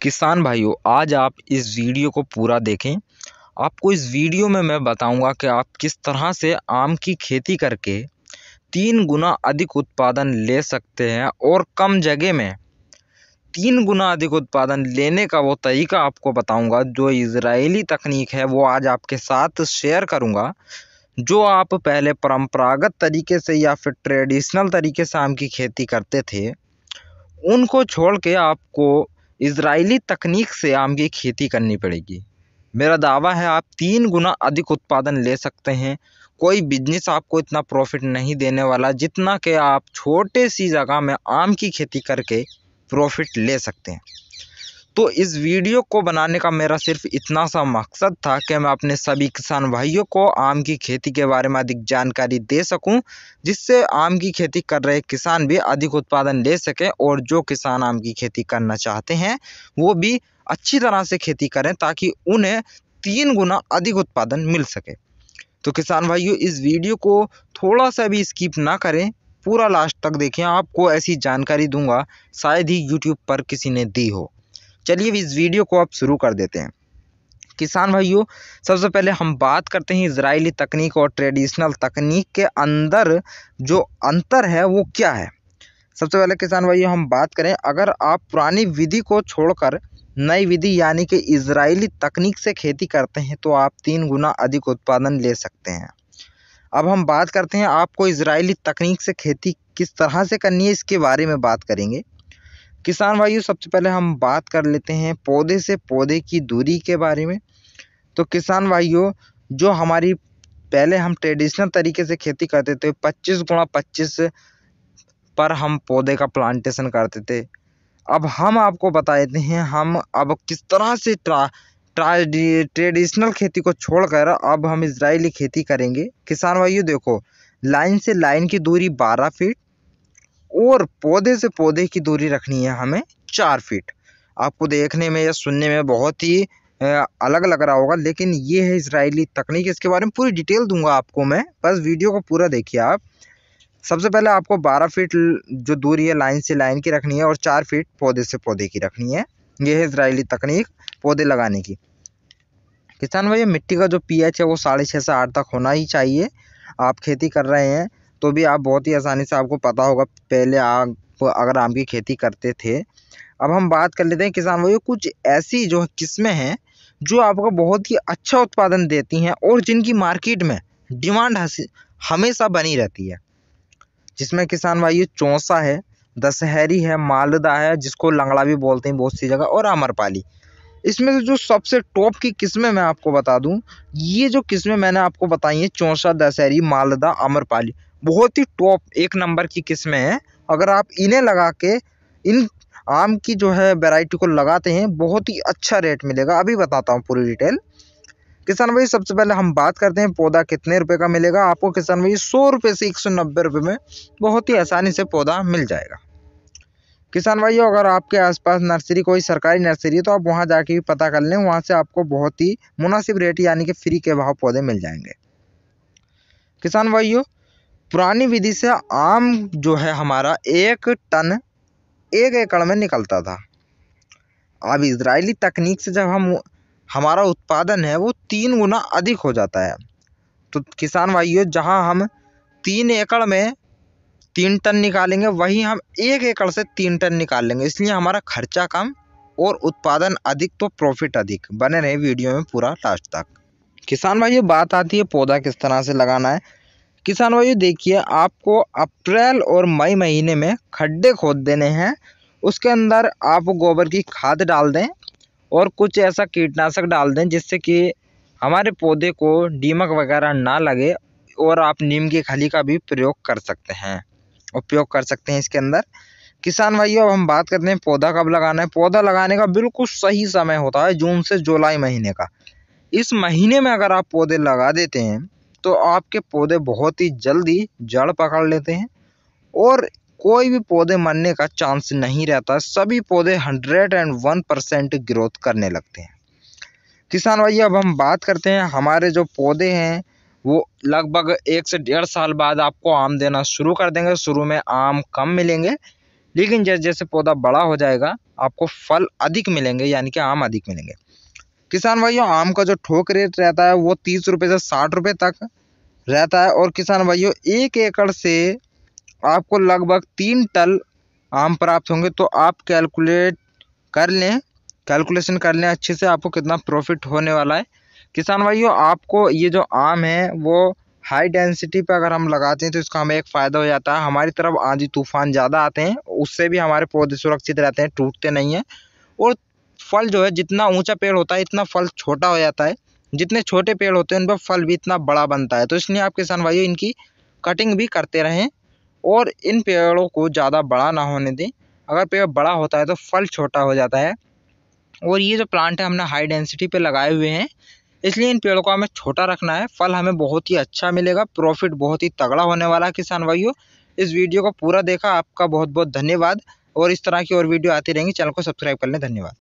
किसान भाइयों, आज आप इस वीडियो को पूरा देखें। आपको इस वीडियो में मैं बताऊंगा कि आप किस तरह से आम की खेती करके 3 गुना अधिक उत्पादन ले सकते हैं और कम जगह में 3 गुना अधिक उत्पादन लेने का वो तरीका आपको बताऊंगा। जो इजरायली तकनीक है वो आज आपके साथ शेयर करूंगा। जो आप पहले परंपरागत तरीके से या फिर ट्रेडिशनल तरीके से आम की खेती करते थे, उनको छोड़ के आपको इजरायली तकनीक से आम की खेती करनी पड़ेगी। मेरा दावा है आप 3 गुना अधिक उत्पादन ले सकते हैं। कोई बिजनेस आपको इतना प्रॉफिट नहीं देने वाला जितना कि आप छोटे सी जगह में आम की खेती करके प्रॉफिट ले सकते हैं। तो इस वीडियो को बनाने का मेरा सिर्फ इतना सा मकसद था कि मैं अपने सभी किसान भाइयों को आम की खेती के बारे में अधिक जानकारी दे सकूं, जिससे आम की खेती कर रहे किसान भी अधिक उत्पादन ले सकें और जो किसान आम की खेती करना चाहते हैं वो भी अच्छी तरह से खेती करें ताकि उन्हें 3 गुना अधिक उत्पादन मिल सके। तो किसान भाइयों, इस वीडियो को थोड़ा सा भी स्किप ना करें, पूरा लास्ट तक देखें। आपको ऐसी जानकारी दूंगा शायद ही यूट्यूब पर किसी ने दी हो। चलिए इस वीडियो को आप शुरू कर देते हैं। किसान भाइयों, सबसे पहले हम बात करते हैं इजरायली तकनीक और ट्रेडिशनल तकनीक के अंदर जो अंतर है वो क्या है। सबसे पहले किसान भाइयों हम बात करें, अगर आप पुरानी विधि को छोड़कर नई विधि यानी कि इजरायली तकनीक से खेती करते हैं तो आप 3 गुना अधिक उत्पादन ले सकते हैं। अब हम बात करते हैं आपको इजरायली तकनीक से खेती किस तरह से करनी है, इसके बारे में बात करेंगे। किसान भाइयों, सबसे पहले हम बात कर लेते हैं पौधे से पौधे की दूरी के बारे में। तो किसान भाइयों, जो हमारी पहले हम ट्रेडिशनल तरीके से खेती करते थे 25x25 पर हम पौधे का प्लांटेशन करते थे। अब हम आपको बता देते हैं हम अब किस तरह से ट्रेडिशनल खेती को छोड़कर अब हम इजरायली खेती करेंगे। किसान भाइयों देखो, लाइन से लाइन की दूरी 12 फीट और पौधे से पौधे की दूरी रखनी है हमें 4 फीट। आपको देखने में या सुनने में बहुत ही अलग लग रहा होगा, लेकिन ये है इजरायली तकनीक। इसके बारे में पूरी डिटेल दूंगा आपको मैं, बस वीडियो को पूरा देखिए आप। सबसे पहले आपको 12 फीट जो दूरी है लाइन से लाइन की रखनी है और 4 फीट पौधे से पौधे की रखनी है। ये है इजरायली तकनीक पौधे लगाने की। किसान भाई, मिट्टी का जो pH है वो 6.5 से 8 तक होना ही चाहिए। आप खेती कर रहे हैं तो भी आप बहुत ही आसानी से, आपको पता होगा पहले आप अगर आम की खेती करते थे। अब हम बात कर लेते हैं किसान भाइयों, कुछ ऐसी जो किस्में हैं जो आपको बहुत ही अच्छा उत्पादन देती हैं और जिनकी मार्केट में डिमांड हमेशा बनी रहती है, जिसमें किसान भाइयों चौसा है, दशहरी है, मालदा है जिसको लंगड़ा भी बोलते हैं बहुत सी जगह, और अमरपाली। इसमें से जो सबसे टॉप की किस्में मैं आपको बता दूं, ये जो किस्में मैंने आपको बताई हैं चौसा, दशहरी, मालदा, अमरपाली, बहुत ही टॉप 1 नंबर की किस्में हैं। अगर आप इन्हें लगा के इन आम की जो है वैरायटी को लगाते हैं बहुत ही अच्छा रेट मिलेगा। अभी बताता हूँ पूरी डिटेल। किसान भाई, सबसे पहले हम बात करते हैं पौधा कितने रुपए का मिलेगा आपको। किसान भाई 100 रुपये से 190 रुपये में बहुत ही आसानी से पौधा मिल जाएगा। किसान भाइयों, अगर आपके आसपास नर्सरी, कोई सरकारी नर्सरी है तो आप वहां जाके भी पता कर लें, वहां से आपको बहुत ही मुनासिब रेट यानी कि फ्री के भाव पौधे मिल जाएंगे। किसान भाइयों, पुरानी विधि से आम जो है हमारा 1 टन 1 एकड़ में निकलता था। अब इजरायली तकनीक से जब हमारा उत्पादन है वो 3 गुना अधिक हो जाता है। तो किसान भाइयों, जहां हम 3 एकड़ में 3 टन निकालेंगे वहीं हम 1 एकड़ से 3 टन निकाल लेंगे। इसलिए हमारा खर्चा कम और उत्पादन अधिक, तो प्रॉफिट अधिक। बने रहे वीडियो में पूरा लास्ट तक। किसान भाइयों, बात आती है पौधा किस तरह से लगाना है। किसान भाइयों देखिए, आपको अप्रैल और मई महीने में खड्डे खोद देने हैं। उसके अंदर आप गोबर की खाद डाल दें और कुछ ऐसा कीटनाशक डाल दें जिससे कि हमारे पौधे को दीमक वगैरह ना लगे, और आप नीम की खली का भी उपयोग कर सकते हैं इसके अंदर। किसान भाइयों, अब हम बात करते हैं पौधा कब लगाना है। पौधा लगाने का बिल्कुल सही समय होता है जून से जुलाई महीने का। इस महीने में अगर आप पौधे लगा देते हैं तो आपके पौधे बहुत ही जल्दी जड़ पकड़ लेते हैं और कोई भी पौधे मरने का चांस नहीं रहता। सभी पौधे 101% ग्रोथ करने लगते हैं। किसान भाई, अब हम बात करते हैं हमारे जो पौधे हैं वो लगभग 1 से 1.5 साल बाद आपको आम देना शुरू कर देंगे। शुरू में आम कम मिलेंगे, लेकिन जैसे जैसे पौधा बड़ा हो जाएगा आपको फल अधिक मिलेंगे, यानी कि आम अधिक मिलेंगे। किसान भाइयों, आम का जो थोक रेट रहता है वो 30 रुपये से 60 रुपये तक रहता है। और किसान भाइयों, 1 एकड़ से आपको लगभग 3 टन आम प्राप्त होंगे। तो आप कैलकुलेशन कर लें अच्छे से, आपको कितना प्रॉफिट होने वाला है। किसान भाइयों, आपको ये जो आम है वो हाई डेंसिटी पे अगर हम लगाते हैं तो इसका हमें एक फ़ायदा हो जाता है। हमारी तरफ आंधी तूफान ज़्यादा आते हैं, उससे भी हमारे पौधे सुरक्षित रहते हैं, टूटते नहीं हैं। और फल जो है, जितना ऊंचा पेड़ होता है इतना फल छोटा हो जाता है, जितने छोटे पेड़ होते हैं उन पर फल भी इतना बड़ा बनता है। तो इसलिए आप किसान भाइयों इनकी कटिंग भी करते रहें और इन पेड़ों को ज़्यादा बड़ा ना होने दें। अगर पेड़ बड़ा होता है तो फल छोटा हो जाता है। और ये जो प्लांट है हमने हाई डेंसिटी पे लगाए हुए हैं, इसलिए इन पेड़ों को हमें छोटा रखना है। फल हमें बहुत ही अच्छा मिलेगा, प्रॉफिट बहुत ही तगड़ा होने वाला है। किसान भाइयों, इस वीडियो को पूरा देखा, आपका बहुत बहुत धन्यवाद। और इस तरह की और वीडियो आती रहेंगी, चैनल को सब्सक्राइब कर लें। धन्यवाद।